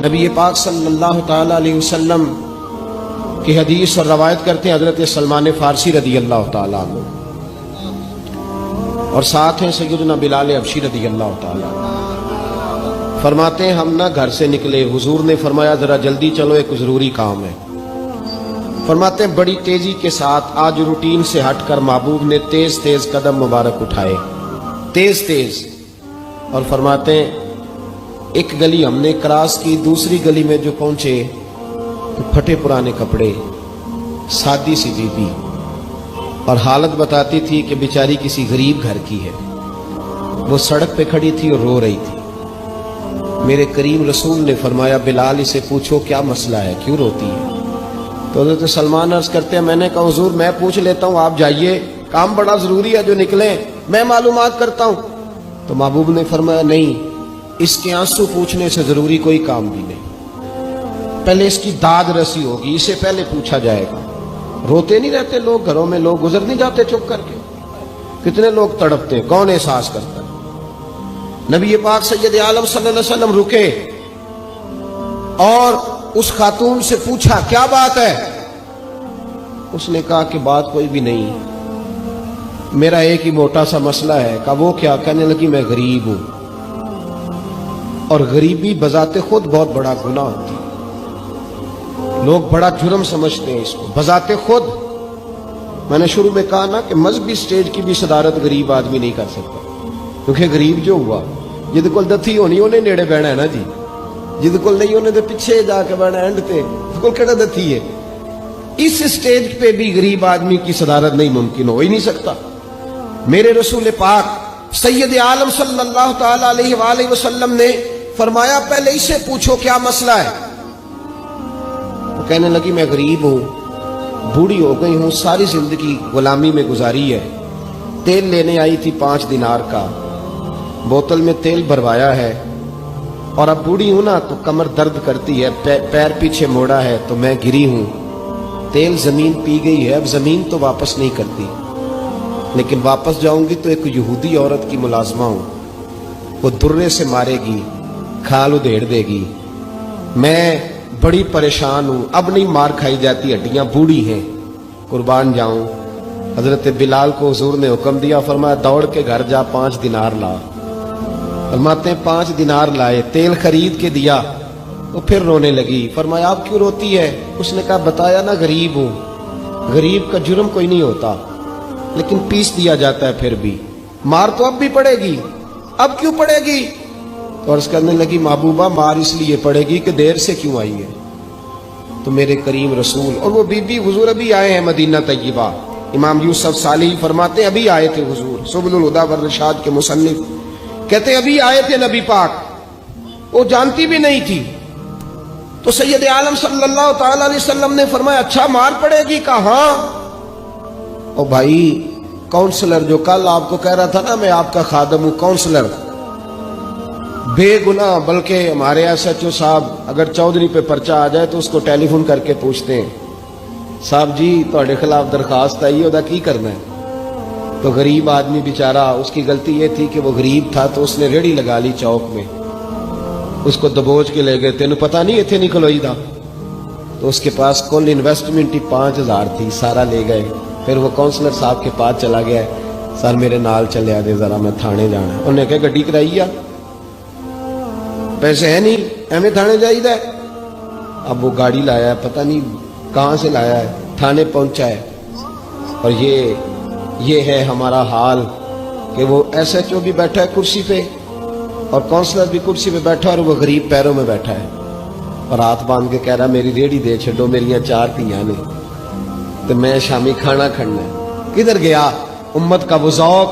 نبی پاک صلی اللہ تعالی علیہ وسلم کی حدیث اور روایت کرتے ہیں حضرت سلمان فارسی رضی اللہ تعالیٰ عنہ، اور ساتھ ہیں سیدنا بلال حبشی رضی اللہ تعالیٰ عنہ۔ فرماتے ہیں ہم نہ گھر سے نکلے، حضور نے فرمایا ذرا جلدی چلو، ایک ضروری کام ہے۔ فرماتے ہیں بڑی تیزی کے ساتھ آج روٹین سے ہٹ کر محبوب نے تیز تیز قدم مبارک اٹھائے، تیز تیز، اور فرماتے ہیں ایک گلی ہم نے کراس کی، دوسری گلی میں جو پہنچے تو پھٹے پرانے کپڑے، سادی سی بی بی، اور حالت بتاتی تھی کہ بیچاری کسی غریب گھر کی ہے۔ وہ سڑک پہ کھڑی تھی اور رو رہی تھی۔ میرے کریم رسول نے فرمایا بلال اسے پوچھو کیا مسئلہ ہے، کیوں روتی ہے؟ تو حضرت سلمان عرض کرتے ہیں میں نے کہا حضور میں پوچھ لیتا ہوں، آپ جائیے، کام بڑا ضروری ہے جو نکلے، میں معلومات کرتا ہوں۔ تو محبوب نے فرمایا نہیں، اس کے آنسو پوچھنے سے ضروری کوئی کام بھی نہیں، پہلے اس کی داد رسی ہوگی، اسے پہلے پوچھا جائے گا۔ روتے نہیں رہتے لوگ گھروں میں، لوگ گزر نہیں جاتے چپ کر کے؟ کتنے لوگ تڑپتے ہیں، کون احساس کرتا ہے؟ نبی پاک سید عالم صلی اللہ علیہ وسلم رکے اور اس خاتون سے پوچھا کیا بات ہے؟ اس نے کہا کہ بات کوئی بھی نہیں، میرا ایک ہی موٹا سا مسئلہ ہے۔ کہا وہ کیا؟ کہنے لگی میں غریب ہوں، اور غریبی بذات خود بہت بڑا گناہ ہوتی ہے، لوگ بڑا جرم سمجھتے ہیں اس کو بذات خود۔ میں نے شروع میں کہا نا کہ مذہبی سٹیج کی بھی صدارت غریب آدمی نہیں کر سکتا، کیونکہ غریب جو ہوا جد کول دتھی ہونی انہیں نیڑے بہنا ہے نا جی، جد کول نہیں انہیں دے پیچھے جا کے بہنا اینڈ تے کول کہڑا دتھی ہے۔ اس سٹیج پہ بھی غریب آدمی کی صدارت نہیں ممکن ہو ہی نہیں سکتا۔ میرے رسول پاک سید عالم صلی اللہ تعالی علیہ وآلہ وسلم نے فرمایا پہلے اسے پوچھو کیا مسئلہ ہے۔ وہ کہنے لگی میں غریب ہوں، بوڑھی ہو گئی ہوں، ساری زندگی غلامی میں گزاری ہے، تیل لینے آئی تھی 5 دینار کا، بوتل میں تیل بھروایا ہے، اور اب بوڑھی ہوں نا تو کمر درد کرتی ہے، پیر پیچھے موڑا ہے تو میں گری ہوں، تیل زمین پی گئی ہے، اب زمین تو واپس نہیں کرتی، لیکن واپس جاؤں گی تو ایک یہودی عورت کی ملازمہ ہوں، وہ درے سے مارے گی، کھال ادھیڑ دے گی، میں بڑی پریشان ہوں، اب نہیں مار کھائی جاتی، ہڈیاں بوڑھی ہیں، قربان جاؤں۔ حضرت بلال کو حضور نے حکم دیا، فرمایا دوڑ کے گھر جا 5 دینار لا۔ فرماتے ہیں 5 دینار لائے، تیل خرید کے دیا، وہ پھر رونے لگی۔ فرمایا آپ کیوں روتی ہے؟ اس نے کہا بتایا نا غریب ہوں، غریب کا جرم کوئی نہیں ہوتا، لیکن پیس دیا جاتا ہے، پھر بھی مار تو اب بھی پڑے گی، اب کیوں پڑے گی؟ تو عرض کرنے لگی محبوبہ مار اس لیے پڑے گی کہ دیر سے کیوں آئی ہے۔ تو میرے کریم رسول اور وہ بی بی حضور ابھی آئے ہیں مدینہ طیبہ، امام یوسف صالحی فرماتے ہیں ابھی آئے تھے حضور، سبل الہدی والرشاد کے مصنف کہتے ہیں ابھی آئے تھے نبی پاک، وہ جانتی بھی نہیں تھی۔ تو سید عالم صلی اللہ تعالی علیہ وسلم نے فرمایا اچھا مار پڑے گی؟ کہا ہاں۔ او بھائی کونسلر جو کل آپ کو کہہ رہا تھا نا میں آپ کا خادم ہوں، کونسلر بے گناہ، بلکہ ہمارے ایس ایچ او صاحب اگر چودھری پہ پرچہ آ جائے تو اس کو ٹیلی فون کر کے پوچھتے ہیں صاحب جی تہاڈے خلاف درخواست آئی ہے، ادا کی کرنا ہے؟ تو غریب آدمی بیچارہ، اس کی غلطی یہ تھی کہ وہ غریب تھا تو اس نے ریڑھی لگا لی چوک میں، اس کو دبوچ کے لے گئے، تینوں پتہ نہیں اتنے نہیں کھلوئی دا، تو اس کے پاس کل انویسٹمنٹ ہی 5000 تھی، سارا لے گئے۔ پھر وہ کونسلر صاحب کے پاس چلا گیا، سر میرے نال چلے آدھے ذرا میں تھانے جانا ہے۔ انہوں نے کہا گڈی کرائی آ، پیسے ہے نہیں ایویں تھانے جائیدا ہے۔ اب وہ گاڑی لایا ہے، پتہ نہیں کہاں سے لایا ہے، تھانے پہنچا ہے، اور یہ ہے ہمارا حال کہ وہ ایس ایچ او بھی بیٹھا ہے کرسی پہ اور کونسلر بھی کرسی پہ بیٹھا اور وہ غریب پیروں میں بیٹھا ہے اور ہاتھ باندھ کے کہہ رہا میری ریڑھی دے چھڈو، میریاں 4 دھیاں نے تو میں شامی کھانا کھڑنا ہے۔ کدھر گیا امت کا وہ ذوق؟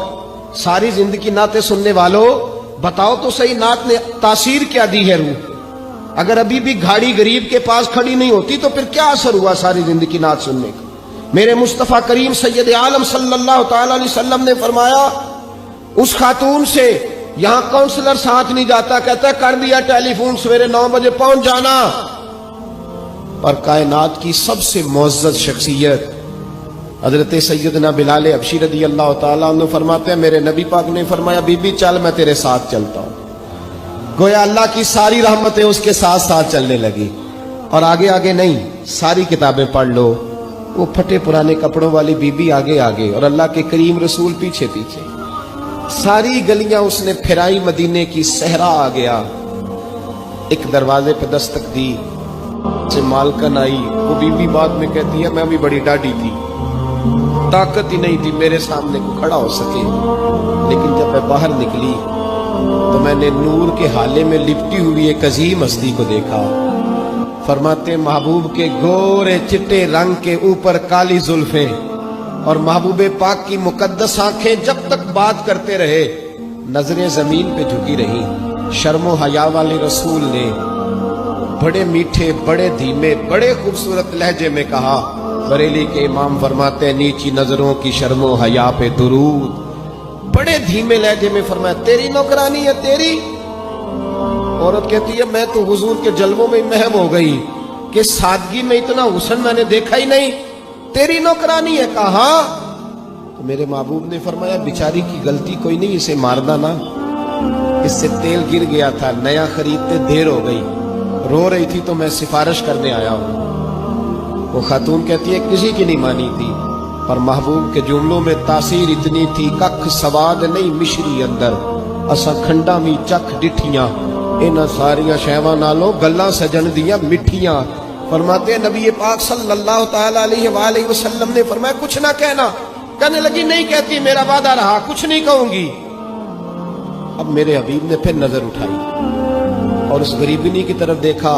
ساری زندگی نعتیں سننے والوں بتاؤ تو صحیح نعت نے تاثیر کیا دی ہے روح؟ اگر ابھی بھی گھاڑی غریب کے پاس کھڑی نہیں ہوتی تو پھر کیا اثر ہوا ساری زندگی نعت سننے کا؟ میرے مصطفیٰ کریم سید عالم صلی اللہ تعالی علیہ وسلم نے فرمایا اس خاتون سے یہاں کونسلر ساتھ نہیں جاتا، کہتا ہے کر دیا ٹیلی فون، سویرے 9 بجے پہنچ جانا۔ اور کائنات کی سب سے معزز شخصیت حضرت سیدنا بلال حبشی رضی اللہ تعالیٰ عنہ فرماتے ہیں میرے نبی پاک نے فرمایا بی بی چل میں تیرے ساتھ چلتا ہوں۔ گویا اللہ کی ساری رحمتیں اس کے ساتھ ساتھ چلنے لگی. اور آگے آگے نہیں، ساری کتابیں پڑھ لو. وہ پھٹے پرانے کپڑوں والی بی بی آگے آگے اور اللہ کے کریم رسول پیچھے پیچھے. ساری گلیاں اس نے پھرائی، مدینے کی صحرا آ گیا. ایک دروازے پہ دستک دی، سے مالکن آئی. وہ بی بی بعد میں کہتی ہے میں بھی بڑی ڈاڈی تھی، طاقت ہی نہیں تھی میرے سامنے کو کھڑا ہو سکے. لیکن جب میں باہر نکلی تو میں نے نور کے حالے میں لپٹی ہوئی ایک عظیم ہستی کو دیکھا. فرماتے محبوب کے گورے چٹے رنگ کے اوپر کالی زلفیں اور محبوب پاک کی مقدس آنکھیں جب تک بات کرتے رہے نظریں زمین پہ جھکی رہی. شرم و حیا والے رسول نے بڑے میٹھے، بڑے دھیمے، بڑے خوبصورت لہجے میں کہا. بریلی کے امام فرماتے ہیں نیچی نظروں کی شرم و حیا پہ درود. بڑے دھیمے لہجے میں فرمایا تیری نوکرانی ہے تیری. عورت کہتی ہے میں تو حضور کے جلووں میں محو ہو گئی کہ سادگی میں اتنا حسن میں نے دیکھا ہی نہیں. تیری نوکرانی ہے. کہا تو میرے محبوب نے فرمایا بیچاری کی غلطی کوئی نہیں، اسے مارنا نا، اس سے تیل گر گیا تھا، نیا خریدتے دیر ہو گئی، رو رہی تھی تو میں سفارش کرنے آیا ہوں. وہ خاتون کہتی ہے کسی کی نہیں مانی تھی، پر محبوب کے جملوں میں تاثیر اتنی تھی ککھ سواد نہیں مشری اندر اسا کھنڈا می چکھ ڈٹھیاں انہاں ساریاں شیواں نالوں گلاں سجن دیاں مٹھیاں. فرماتے ہیں نبی پاک صلی اللہ تعالی علیہ وآلہ وسلم نے فرمایا کچھ نہ کہنا. کہنے لگی نہیں کہتی، میرا وعدہ رہا، کچھ نہیں کہوں گی. اب میرے حبیب نے پھر نظر اٹھائی اور اس غریبنی کی طرف دیکھا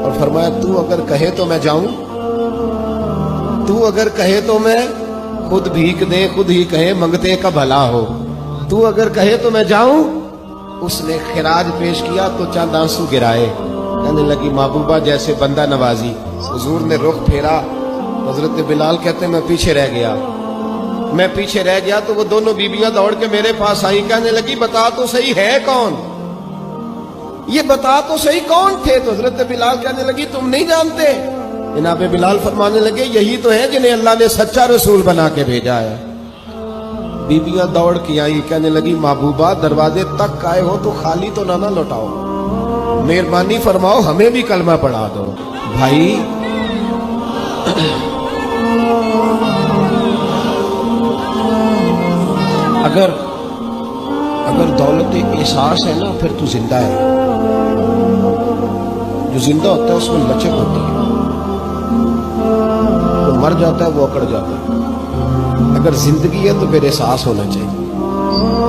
اور فرمایا تو اگر کہے تو میں جاؤں، تو اگر کہے تو میں خود بھیک دے، خود ہی کہے منگتے کا بھلا ہو، تو اگر کہے تو میں جاؤں. اس نے خراج پیش کیا تو چند آنسو گرائے. کہنے لگی محبوبہ جیسے بندہ نوازی. حضور نے رخ پھیرا. حضرت بلال کہتے میں پیچھے رہ گیا تو وہ دونوں بیویاں دوڑ کے میرے پاس آئی. کہنے لگی بتا تو صحیح ہے کون، یہ بتا تو صحیح کون تھے. تو حضرت بلال کہنے لگی تم نہیں جانتے. جناب بلال فرمانے لگے یہی تو ہیں جنہیں اللہ نے سچا رسول بنا کے بھیجا ہے. بیویاں دوڑ کے آئی. کہنے لگی محبوبہ دروازے تک آئے ہو تو خالی تو نہ لوٹاؤ، مہربانی فرماؤ ہمیں بھی کلمہ پڑھا دو. بھائی اگر دولت احساس ہے نا پھر تو زندہ ہے. جو زندہ ہوتا ہے اس میں لچک ہوتی ہے، جو مر جاتا ہے وہ اکڑ جاتا ہے. اگر زندگی ہے تو پھر احساس ہونا چاہیے.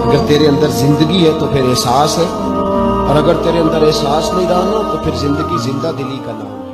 اگر تیرے اندر زندگی ہے تو پھر احساس ہے، اور اگر تیرے اندر احساس نہیں رہا نا تو پھر زندگی زندہ دلی کا نام ہے.